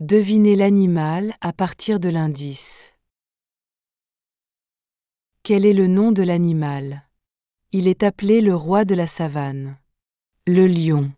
Devinez l'animal à partir de l'indice. Quel est le nom de l'animal? Il est appelé le roi de la savane. Le lion.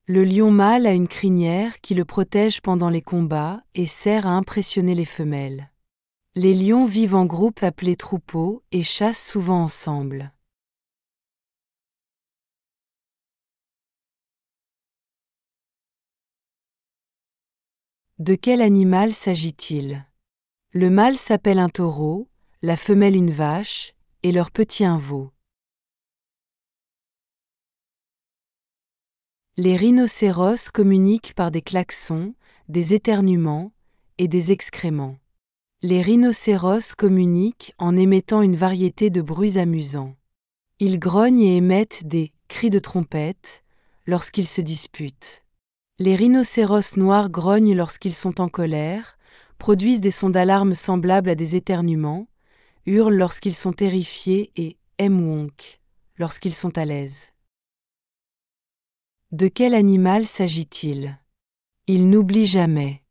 Le lion mâle a une crinière qui le protège pendant les combats et sert à impressionner les femelles. Les lions vivent en groupes appelés troupeaux et chassent souvent ensemble. De quel animal s'agit-il? Le mâle s'appelle un taureau, la femelle une vache, et leur petit un veau. Les rhinocéros communiquent par des klaxons, des éternuements et des excréments. Les rhinocéros communiquent en émettant une variété de bruits amusants. Ils grognent et émettent des cris de trompette lorsqu'ils se disputent. Les rhinocéros noirs grognent lorsqu'ils sont en colère, produisent des sons d'alarme semblables à des éternuements, hurlent lorsqu'ils sont terrifiés et wonk lorsqu'ils sont à l'aise. De quel animal s'agit-il? Il n'oublie jamais.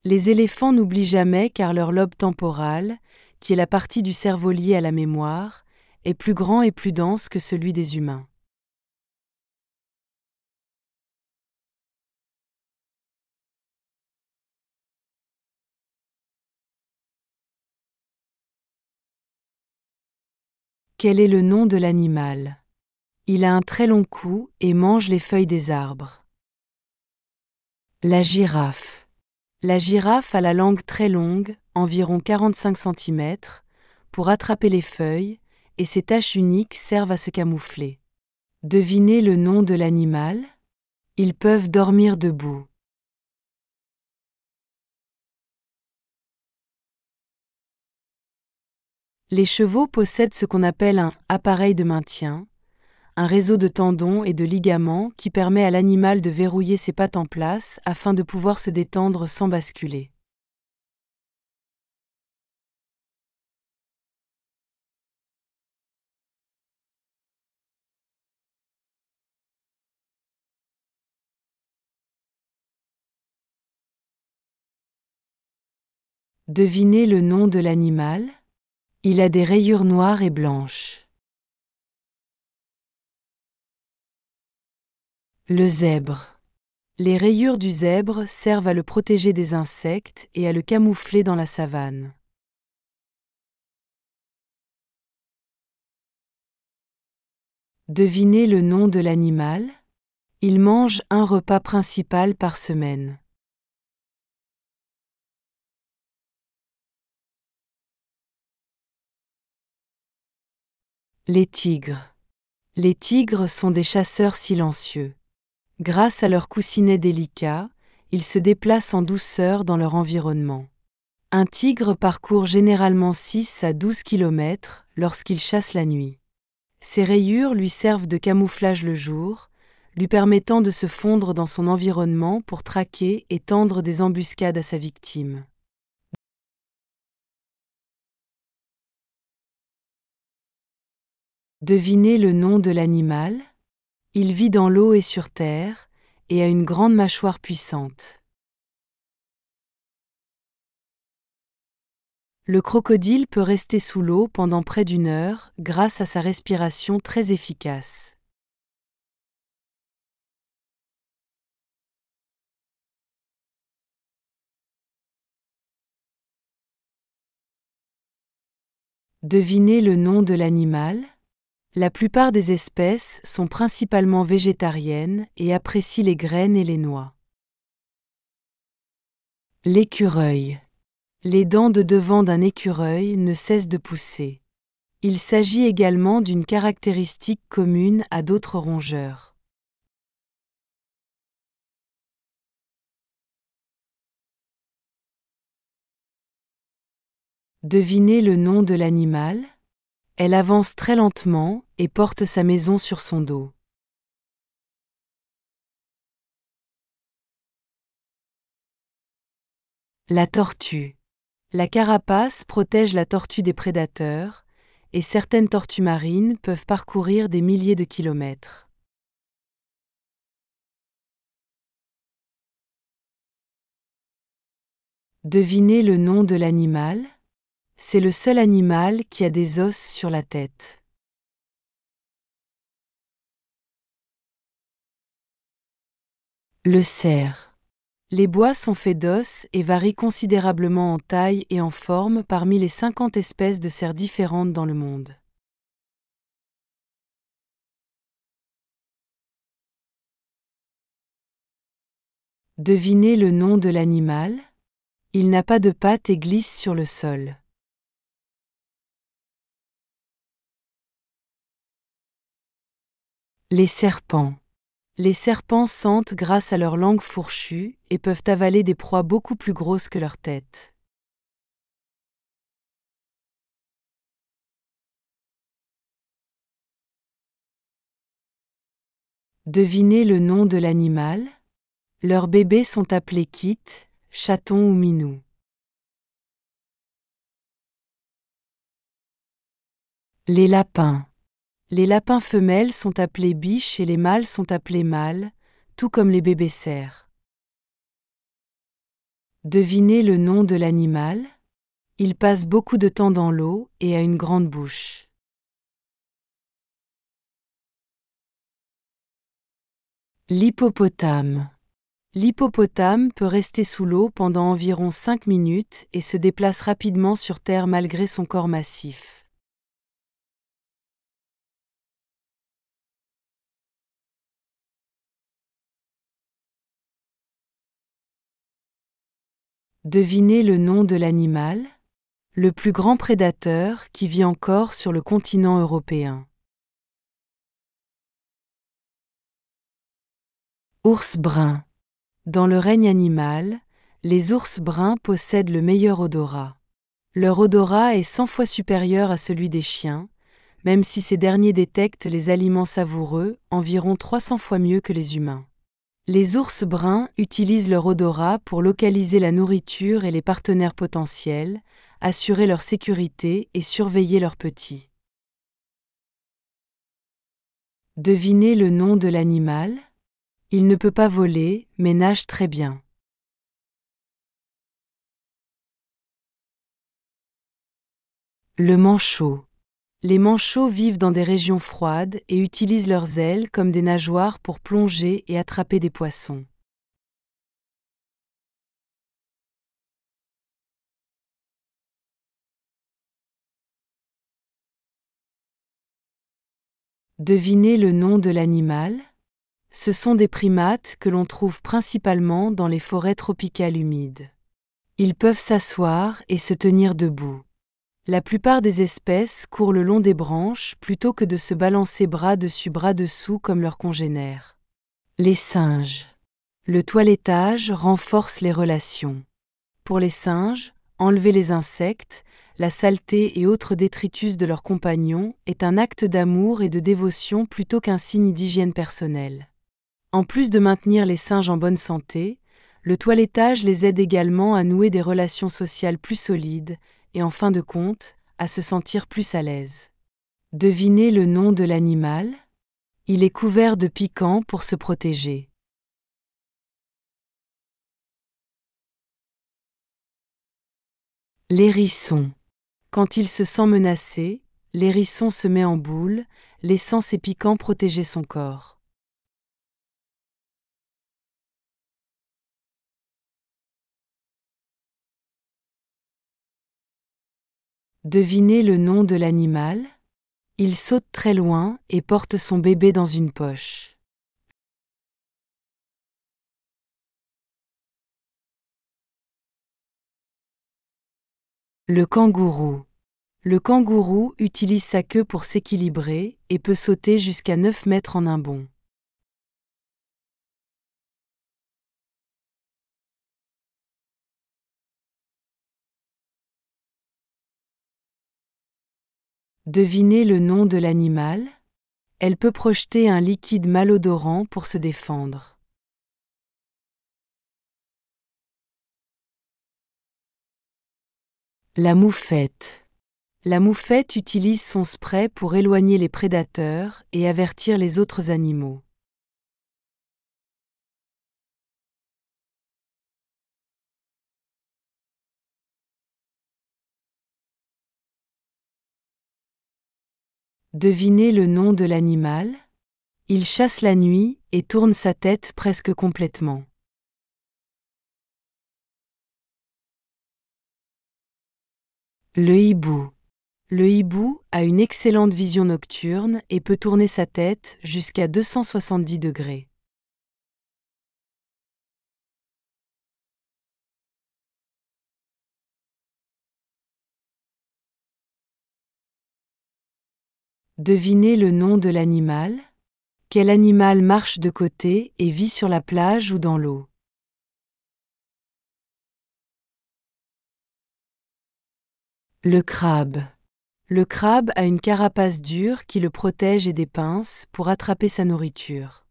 Les éléphants n'oublient jamais car leur lobe temporal, qui est la partie du cerveau liée à la mémoire, est plus grand et plus dense que celui des humains. Quel est le nom de l'animal? Il a un très long cou et mange les feuilles des arbres. La girafe. La girafe a la langue très longue, environ 45 cm, pour attraper les feuilles, et ses taches uniques servent à se camoufler. Devinez le nom de l'animal? Ils peuvent dormir debout. Les chevaux possèdent ce qu'on appelle un appareil de maintien, un réseau de tendons et de ligaments qui permet à l'animal de verrouiller ses pattes en place afin de pouvoir se détendre sans basculer. Devinez le nom de l'animal? Il a des rayures noires et blanches. Le zèbre. Les rayures du zèbre servent à le protéger des insectes et à le camoufler dans la savane. Devinez le nom de l'animal? Il mange un repas principal par semaine. Les tigres. Les tigres sont des chasseurs silencieux. Grâce à leurs coussinets délicats, ils se déplacent en douceur dans leur environnement. Un tigre parcourt généralement 6 à 12 km lorsqu'il chasse la nuit. Ses rayures lui servent de camouflage le jour, lui permettant de se fondre dans son environnement pour traquer et tendre des embuscades à sa victime. Devinez le nom de l'animal? Il vit dans l'eau et sur terre, et a une grande mâchoire puissante. Le crocodile peut rester sous l'eau pendant près d'une heure grâce à sa respiration très efficace. Devinez le nom de l'animal? La plupart des espèces sont principalement végétariennes et apprécient les graines et les noix. L'écureuil. Les dents de devant d'un écureuil ne cessent de pousser. Il s'agit également d'une caractéristique commune à d'autres rongeurs. Devinez le nom de l'animal? Elle avance très lentement et porte sa maison sur son dos. La tortue. La carapace protège la tortue des prédateurs, et certaines tortues marines peuvent parcourir des milliers de kilomètres. Devinez le nom de l'animal. C'est le seul animal qui a des os sur la tête. Le cerf. Les bois sont faits d'os et varient considérablement en taille et en forme parmi les 50 espèces de cerfs différentes dans le monde. Devinez le nom de l'animal. Il n'a pas de pattes et glisse sur le sol. Les serpents. Les serpents sentent grâce à leur langue fourchue et peuvent avaler des proies beaucoup plus grosses que leur tête. Devinez le nom de l'animal. Leurs bébés sont appelés kits, chatons ou minous. Les lapins. Les lapins femelles sont appelés biches et les mâles sont appelés mâles, tout comme les bébés cerfs. Devinez le nom de l'animal. Il passe beaucoup de temps dans l'eau et a une grande bouche. L'hippopotame. L'hippopotame peut rester sous l'eau pendant environ 5 minutes et se déplace rapidement sur terre malgré son corps massif. Devinez le nom de l'animal. Le plus grand prédateur qui vit encore sur le continent européen. Ours brun. Dans le règne animal, les ours bruns possèdent le meilleur odorat. Leur odorat est 100 fois supérieur à celui des chiens, même si ces derniers détectent les aliments savoureux environ 300 fois mieux que les humains. Les ours bruns utilisent leur odorat pour localiser la nourriture et les partenaires potentiels, assurer leur sécurité et surveiller leurs petits. Devinez le nom de l'animal. Il ne peut pas voler, mais nage très bien. Le manchot. Les manchots vivent dans des régions froides et utilisent leurs ailes comme des nageoires pour plonger et attraper des poissons. Devinez le nom de l'animal. Ce sont des primates que l'on trouve principalement dans les forêts tropicales humides. Ils peuvent s'asseoir et se tenir debout. La plupart des espèces courent le long des branches plutôt que de se balancer bras dessus bras dessous comme leurs congénères. Les singes. Le toilettage renforce les relations. Pour les singes, enlever les insectes, la saleté et autres détritus de leurs compagnons est un acte d'amour et de dévotion plutôt qu'un signe d'hygiène personnelle. En plus de maintenir les singes en bonne santé, le toilettage les aide également à nouer des relations sociales plus solides et en fin de compte, à se sentir plus à l'aise. Devinez le nom de l'animal. Il est couvert de piquants pour se protéger. L'hérisson. Quand il se sent menacé, l'hérisson se met en boule, laissant ses piquants protéger son corps. Devinez le nom de l'animal. Il saute très loin et porte son bébé dans une poche. Le kangourou. Le kangourou utilise sa queue pour s'équilibrer et peut sauter jusqu'à 9 mètres en un bond. Devinez le nom de l'animal. Elle peut projeter un liquide malodorant pour se défendre. La moufette. La moufette utilise son spray pour éloigner les prédateurs et avertir les autres animaux. Devinez le nom de l'animal. Il chasse la nuit et tourne sa tête presque complètement. Le hibou. Le hibou a une excellente vision nocturne et peut tourner sa tête jusqu'à 270 degrés. Devinez le nom de l'animal. Quel animal marche de côté et vit sur la plage ou dans l'eau? Le crabe. Le crabe a une carapace dure qui le protège et des pinces pour attraper sa nourriture.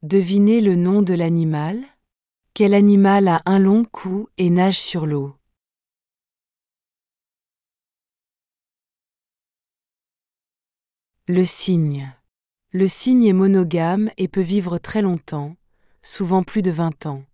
Devinez le nom de l'animal. Quel animal a un long cou et nage sur l'eau? Le cygne. Le cygne est monogame et peut vivre très longtemps, souvent plus de 20 ans.